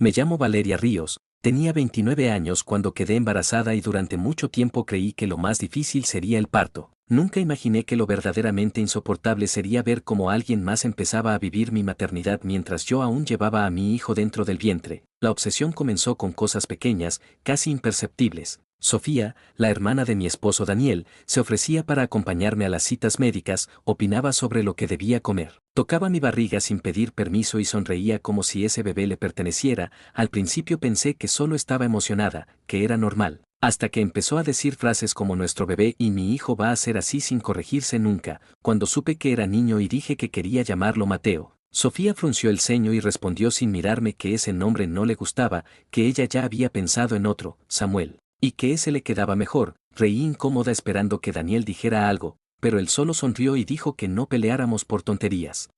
Me llamo Valeria Ríos, tenía 29 años cuando quedé embarazada y durante mucho tiempo creí que lo más difícil sería el parto. Nunca imaginé que lo verdaderamente insoportable sería ver cómo alguien más empezaba a vivir mi maternidad mientras yo aún llevaba a mi hijo dentro del vientre. La obsesión comenzó con cosas pequeñas, casi imperceptibles. Sofía, la hermana de mi esposo Daniel, se ofrecía para acompañarme a las citas médicas, opinaba sobre lo que debía comer. Tocaba mi barriga sin pedir permiso y sonreía como si ese bebé le perteneciera. Al principio pensé que solo estaba emocionada, que era normal. Hasta que empezó a decir frases como nuestro bebé y mi hijo va a ser así sin corregirse nunca, cuando supe que era niño y dije que quería llamarlo Mateo. Sofía frunció el ceño y respondió sin mirarme que ese nombre no le gustaba, que ella ya había pensado en otro, Samuel, y que ese le quedaba mejor. Reí incómoda esperando que Daniel dijera algo, pero él solo sonrió y dijo que no peleáramos por tonterías.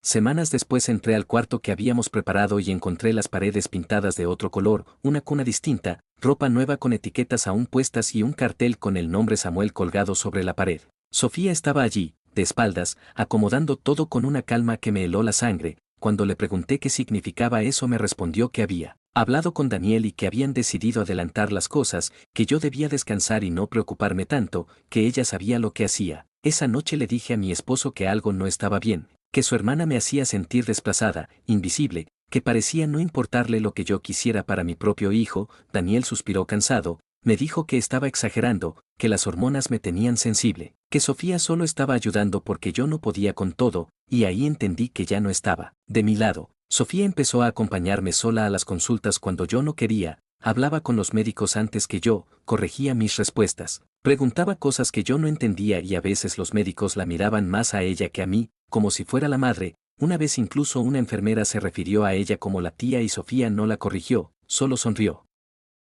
Semanas después entré al cuarto que habíamos preparado y encontré las paredes pintadas de otro color, una cuna distinta, ropa nueva con etiquetas aún puestas y un cartel con el nombre Samuel colgado sobre la pared. Sofía estaba allí, de espaldas, acomodando todo con una calma que me heló la sangre. Cuando le pregunté qué significaba eso me respondió que había hablado con Daniel y que habían decidido adelantar las cosas, que yo debía descansar y no preocuparme tanto, que ella sabía lo que hacía. Esa noche le dije a mi esposo que algo no estaba bien, que su hermana me hacía sentir desplazada, invisible, que parecía no importarle lo que yo quisiera para mi propio hijo. Daniel suspiró cansado, me dijo que estaba exagerando, que las hormonas me tenían sensible, que Sofía solo estaba ayudando porque yo no podía con todo, y ahí entendí que ya no estaba de mi lado. Sofía empezó a acompañarme sola a las consultas cuando yo no quería, hablaba con los médicos antes que yo, corregía mis respuestas, preguntaba cosas que yo no entendía y a veces los médicos la miraban más a ella que a mí, como si fuera la madre. Una vez incluso una enfermera se refirió a ella como la tía y Sofía no la corrigió, solo sonrió.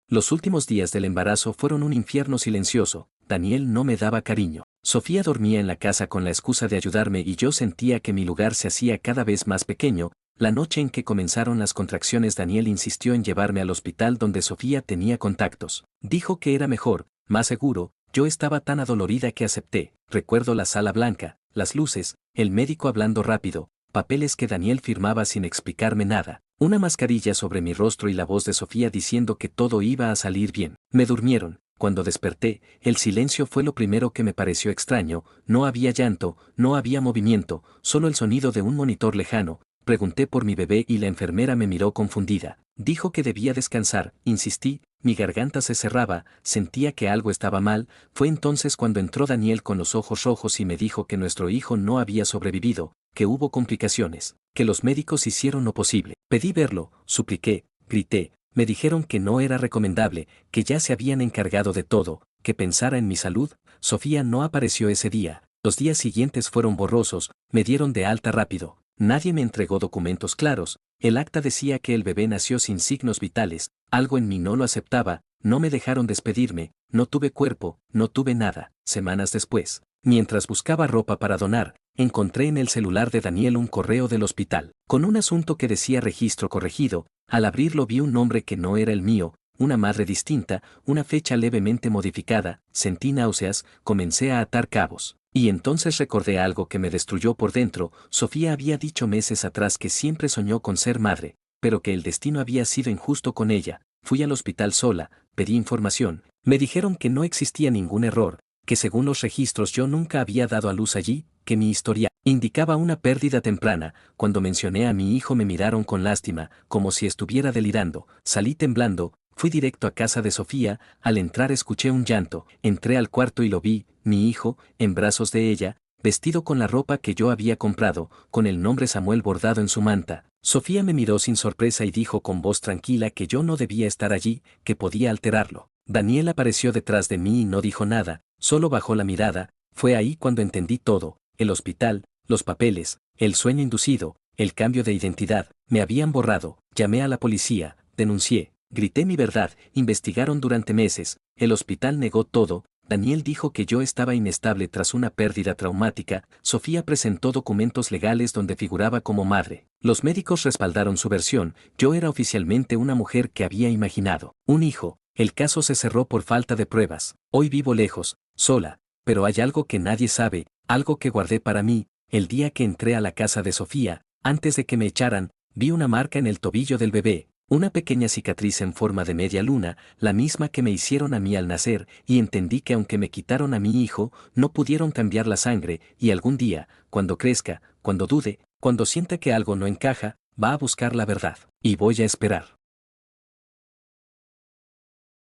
Los últimos días del embarazo fueron un infierno silencioso. Daniel no me daba cariño. Sofía dormía en la casa con la excusa de ayudarme y yo sentía que mi lugar se hacía cada vez más pequeño. La noche en que comenzaron las contracciones Daniel insistió en llevarme al hospital donde Sofía tenía contactos. Dijo que era mejor, más seguro. Yo estaba tan adolorida que acepté. Recuerdo la sala blanca, las luces, el médico hablando rápido, papeles que Daniel firmaba sin explicarme nada, una mascarilla sobre mi rostro y la voz de Sofía diciendo que todo iba a salir bien. Me durmieron. Cuando desperté, el silencio fue lo primero que me pareció extraño. No había llanto, no había movimiento, solo el sonido de un monitor lejano. Pregunté por mi bebé y la enfermera me miró confundida. Dijo que debía descansar, insistí, mi garganta se cerraba, sentía que algo estaba mal. Fue entonces cuando entró Daniel con los ojos rojos y me dijo que nuestro hijo no había sobrevivido, que hubo complicaciones, que los médicos hicieron lo posible. Pedí verlo, supliqué, grité, me dijeron que no era recomendable, que ya se habían encargado de todo, que pensara en mi salud. Sofía no apareció ese día, los días siguientes fueron borrosos, me dieron de alta rápido. Nadie me entregó documentos claros, el acta decía que el bebé nació sin signos vitales, algo en mí no lo aceptaba, no me dejaron despedirme, no tuve cuerpo, no tuve nada. Semanas después, mientras buscaba ropa para donar, encontré en el celular de Daniel un correo del hospital, con un asunto que decía registro corregido. Al abrirlo vi un nombre que no era el mío, una madre distinta, una fecha levemente modificada, sentí náuseas, comencé a atar cabos. Y entonces recordé algo que me destruyó por dentro. Sofía había dicho meses atrás que siempre soñó con ser madre, pero que el destino había sido injusto con ella. Fui al hospital sola, pedí información, me dijeron que no existía ningún error, que según los registros yo nunca había dado a luz allí, que mi historia indicaba una pérdida temprana. Cuando mencioné a mi hijo me miraron con lástima, como si estuviera delirando. Salí temblando, fui directo a casa de Sofía. Al entrar escuché un llanto, entré al cuarto y lo vi, mi hijo, en brazos de ella, vestido con la ropa que yo había comprado, con el nombre Samuel bordado en su manta. Sofía me miró sin sorpresa y dijo con voz tranquila que yo no debía estar allí, que podía alterarlo. Daniel apareció detrás de mí y no dijo nada, solo bajó la mirada. Fue ahí cuando entendí todo, el hospital, los papeles, el sueño inducido, el cambio de identidad, me habían borrado. Llamé a la policía, denuncié, grité mi verdad, investigaron durante meses, el hospital negó todo. Daniel dijo que yo estaba inestable tras una pérdida traumática. Sofía presentó documentos legales donde figuraba como madre. Los médicos respaldaron su versión. Yo era oficialmente una mujer que había imaginado un hijo. El caso se cerró por falta de pruebas. Hoy vivo lejos, sola, pero hay algo que nadie sabe, algo que guardé para mí. El día que entré a la casa de Sofía, antes de que me echaran, vi una marca en el tobillo del bebé, Una pequeña cicatriz en forma de media luna, la misma que me hicieron a mí al nacer, y entendí que aunque me quitaron a mi hijo, no pudieron cambiar la sangre, y algún día, cuando crezca, cuando dude, cuando sienta que algo no encaja, va a buscar la verdad, y voy a esperar.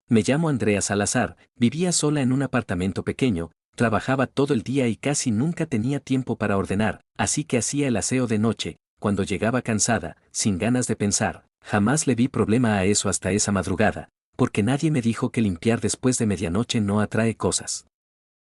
Me llamo Andrea Salazar, vivía sola en un apartamento pequeño, trabajaba todo el día y casi nunca tenía tiempo para ordenar, así que hacía el aseo de noche, cuando llegaba cansada, sin ganas de pensar. Jamás le vi problema a eso hasta esa madrugada, porque nadie me dijo que limpiar después de medianoche no atrae cosas.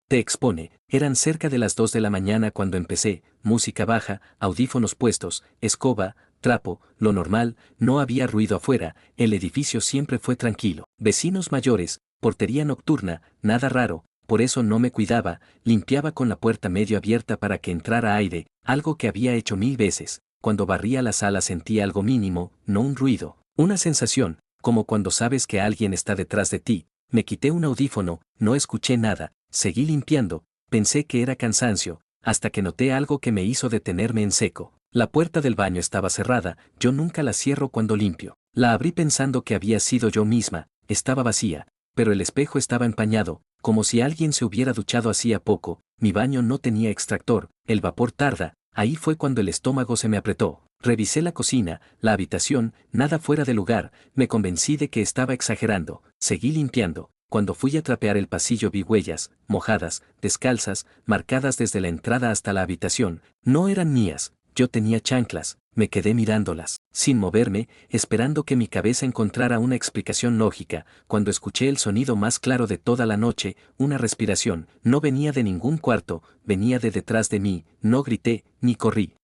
Te expone, eran cerca de las 2 de la mañana cuando empecé, música baja, audífonos puestos, escoba, trapo, lo normal, no había ruido afuera, el edificio siempre fue tranquilo. Vecinos mayores, portería nocturna, nada raro, por eso no me cuidaba, limpiaba con la puerta medio abierta para que entrara aire, algo que había hecho 1000 veces. Cuando barría la sala sentía algo mínimo, no un ruido, una sensación, como cuando sabes que alguien está detrás de ti. Me quité un audífono, no escuché nada, seguí limpiando, pensé que era cansancio, hasta que noté algo que me hizo detenerme en seco. La puerta del baño estaba cerrada, yo nunca la cierro cuando limpio. La abrí pensando que había sido yo misma, estaba vacía, pero el espejo estaba empañado, como si alguien se hubiera duchado hacía poco. Mi baño no tenía extractor, el vapor tarda, ahí fue cuando el estómago se me apretó. Revisé la cocina, la habitación, nada fuera de lugar, me convencí de que estaba exagerando, seguí limpiando. Cuando fui a trapear el pasillo vi huellas, mojadas, descalzas, marcadas desde la entrada hasta la habitación, no eran mías, yo tenía chanclas, me quedé mirándolas, sin moverme, esperando que mi cabeza encontrara una explicación lógica, cuando escuché el sonido más claro de toda la noche, una respiración, no venía de ningún cuarto, venía de detrás de mí, no grité, ni corrí.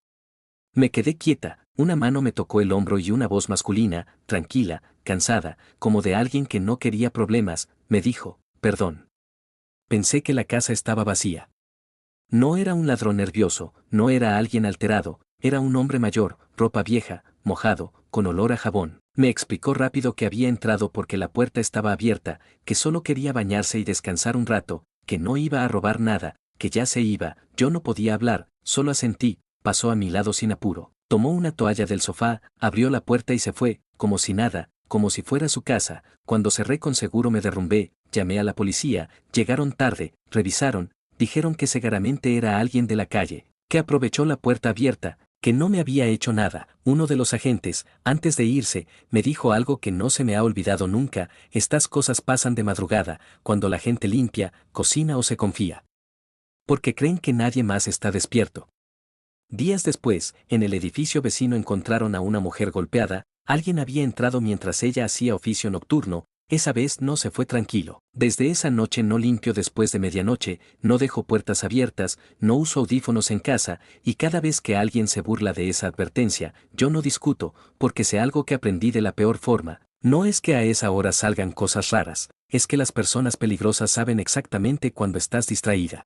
Me quedé quieta, una mano me tocó el hombro y una voz masculina, tranquila, cansada, como de alguien que no quería problemas, me dijo, perdón. Pensé que la casa estaba vacía. No era un ladrón nervioso, no era alguien alterado, era un hombre mayor, ropa vieja, mojado, con olor a jabón. Me explicó rápido que había entrado porque la puerta estaba abierta, que solo quería bañarse y descansar un rato, que no iba a robar nada, que ya se iba. Yo no podía hablar, solo asentí. Pasó a mi lado sin apuro, tomó una toalla del sofá, abrió la puerta y se fue, como si nada, como si fuera su casa. Cuando cerré con seguro me derrumbé, llamé a la policía, llegaron tarde, revisaron, dijeron que seguramente era alguien de la calle, que aprovechó la puerta abierta, que no me había hecho nada. Uno de los agentes, antes de irse, me dijo algo que no se me ha olvidado nunca: estas cosas pasan de madrugada, cuando la gente limpia, cocina o se confía. Porque creen que nadie más está despierto. Días después, en el edificio vecino encontraron a una mujer golpeada, alguien había entrado mientras ella hacía oficio nocturno, esa vez no se fue tranquilo. Desde esa noche no limpio después de medianoche, no dejo puertas abiertas, no uso audífonos en casa, y cada vez que alguien se burla de esa advertencia, yo no discuto, porque sé algo que aprendí de la peor forma. No es que a esa hora salgan cosas raras, es que las personas peligrosas saben exactamente cuando estás distraída.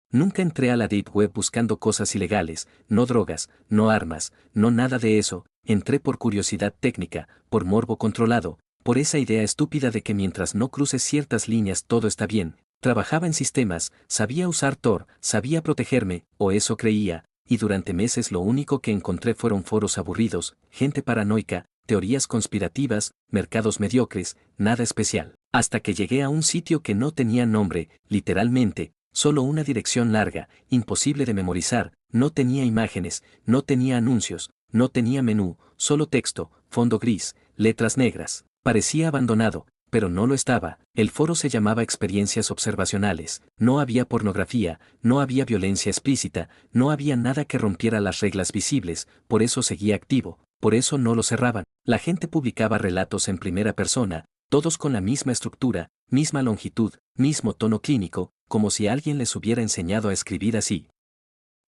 Nunca entré a la Deep Web buscando cosas ilegales, no drogas, no armas, no nada de eso. Entré por curiosidad técnica, por morbo controlado, por esa idea estúpida de que mientras no cruces ciertas líneas todo está bien. Trabajaba en sistemas, sabía usar Tor, sabía protegerme, o eso creía, y durante meses lo único que encontré fueron foros aburridos, gente paranoica, teorías conspirativas, mercados mediocres, nada especial. Hasta que llegué a un sitio que no tenía nombre, literalmente, solo una dirección larga, imposible de memorizar, no tenía imágenes, no tenía anuncios, no tenía menú, solo texto, fondo gris, letras negras. Parecía abandonado, pero no lo estaba. El foro se llamaba Experiencias Observacionales. No había pornografía, no había violencia explícita, no había nada que rompiera las reglas visibles, por eso seguía activo, por eso no lo cerraban. La gente publicaba relatos en primera persona, todos con la misma estructura, misma longitud, mismo tono clínico, como si alguien les hubiera enseñado a escribir así.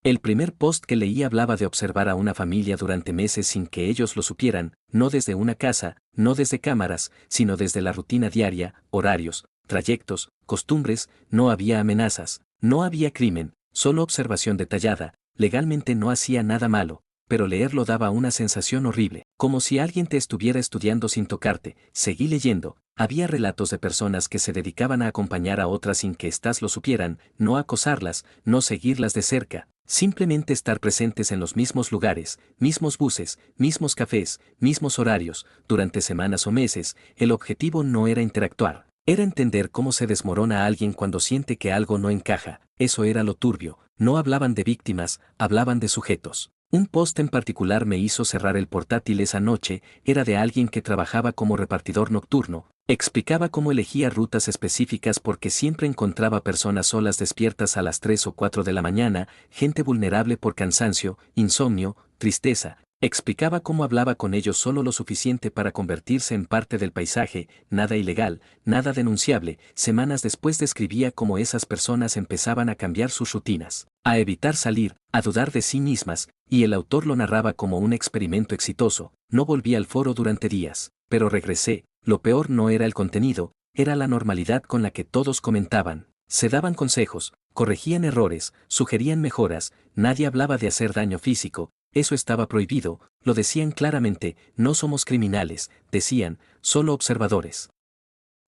El primer post que leí hablaba de observar a una familia durante meses sin que ellos lo supieran, no desde una casa, no desde cámaras, sino desde la rutina diaria, horarios, trayectos, costumbres. No había amenazas, no había crimen, solo observación detallada. Legalmente no hacía nada malo, pero leerlo daba una sensación horrible, como si alguien te estuviera estudiando sin tocarte. Seguí leyendo. Había relatos de personas que se dedicaban a acompañar a otras sin que éstas lo supieran, no acosarlas, no seguirlas de cerca, Simplemente estar presentes en los mismos lugares, mismos buses, mismos cafés, mismos horarios, durante semanas o meses. El objetivo no era interactuar, era entender cómo se desmorona a alguien cuando siente que algo no encaja. Eso era lo turbio. No hablaban de víctimas, hablaban de sujetos. Un post en particular me hizo cerrar el portátil esa noche. Era de alguien que trabajaba como repartidor nocturno. Explicaba cómo elegía rutas específicas porque siempre encontraba personas solas despiertas a las 3 o 4 de la mañana, gente vulnerable por cansancio, insomnio, tristeza. Explicaba cómo hablaba con ellos solo lo suficiente para convertirse en parte del paisaje, nada ilegal, nada denunciable. Semanas después describía cómo esas personas empezaban a cambiar sus rutinas, a evitar salir, a dudar de sí mismas, y el autor lo narraba como un experimento exitoso. No volví al foro durante días, pero regresé. Lo peor no era el contenido, era la normalidad con la que todos comentaban. Se daban consejos, corregían errores, sugerían mejoras. Nadie hablaba de hacer daño físico. Eso estaba prohibido, lo decían claramente. No somos criminales, decían, solo observadores.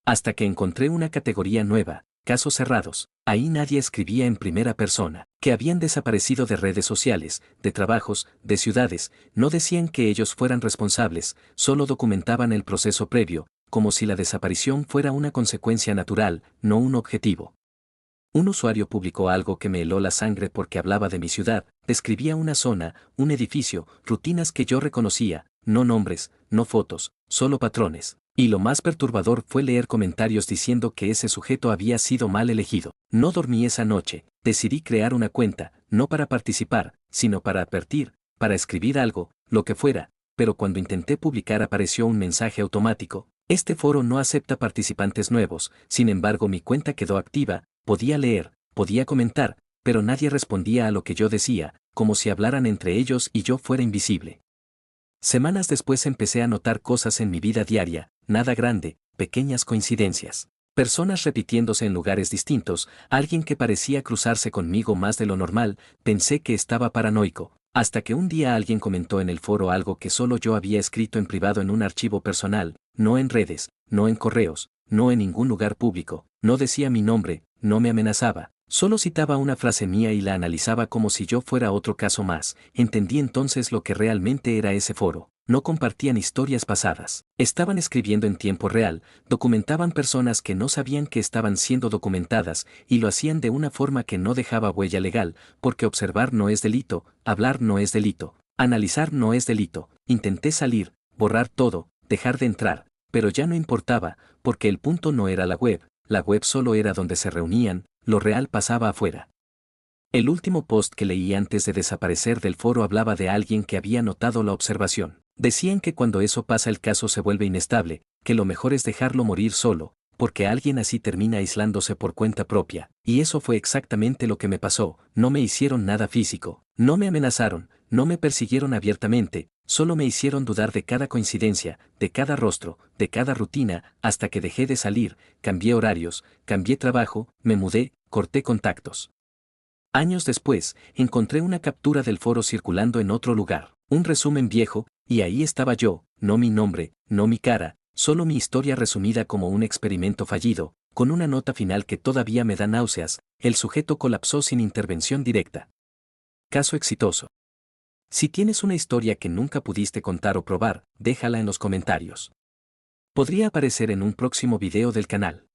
Hasta que encontré una categoría nueva, casos cerrados. Ahí nadie escribía en primera persona, que habían desaparecido de redes sociales, de trabajos, de ciudades. No decían que ellos fueran responsables, solo documentaban el proceso previo, como si la desaparición fuera una consecuencia natural, no un objetivo. Un usuario publicó algo que me heló la sangre porque hablaba de mi ciudad, describía una zona, un edificio, rutinas que yo reconocía, no nombres, no fotos, solo patrones. Y lo más perturbador fue leer comentarios diciendo que ese sujeto había sido mal elegido. No dormí esa noche, decidí crear una cuenta, no para participar, sino para advertir, para escribir algo, lo que fuera, pero cuando intenté publicar apareció un mensaje automático. Este foro no acepta participantes nuevos, sin embargo mi cuenta quedó activa. Podía leer, podía comentar, pero nadie respondía a lo que yo decía, como si hablaran entre ellos y yo fuera invisible. Semanas después empecé a notar cosas en mi vida diaria, nada grande, pequeñas coincidencias. Personas repitiéndose en lugares distintos, alguien que parecía cruzarse conmigo más de lo normal. Pensé que estaba paranoico, hasta que un día alguien comentó en el foro algo que solo yo había escrito en privado en un archivo personal, no en redes, no en correos, no en ningún lugar público. No decía mi nombre, no me amenazaba, solo citaba una frase mía y la analizaba como si yo fuera otro caso más. Entendí entonces lo que realmente era ese foro. No compartían historias pasadas, estaban escribiendo en tiempo real, documentaban personas que no sabían que estaban siendo documentadas, y lo hacían de una forma que no dejaba huella legal, porque observar no es delito, hablar no es delito, analizar no es delito. Intenté salir, borrar todo, dejar de entrar, pero ya no importaba, porque el punto no era la web solo era donde se reunían, lo real pasaba afuera. El último post que leí antes de desaparecer del foro hablaba de alguien que había notado la observación. Decían que cuando eso pasa el caso se vuelve inestable, que lo mejor es dejarlo morir solo, porque alguien así termina aislándose por cuenta propia. Y eso fue exactamente lo que me pasó. No me hicieron nada físico, no me amenazaron, no me persiguieron abiertamente, solo me hicieron dudar de cada coincidencia, de cada rostro, de cada rutina, hasta que dejé de salir, cambié horarios, cambié trabajo, me mudé, corté contactos. Años después, encontré una captura del foro circulando en otro lugar, un resumen viejo, y ahí estaba yo, no mi nombre, no mi cara, solo mi historia resumida como un experimento fallido, con una nota final que todavía me da náuseas. El sujeto colapsó sin intervención directa. Caso exitoso. Si tienes una historia que nunca pudiste contar o probar, déjala en los comentarios. Podría aparecer en un próximo video del canal.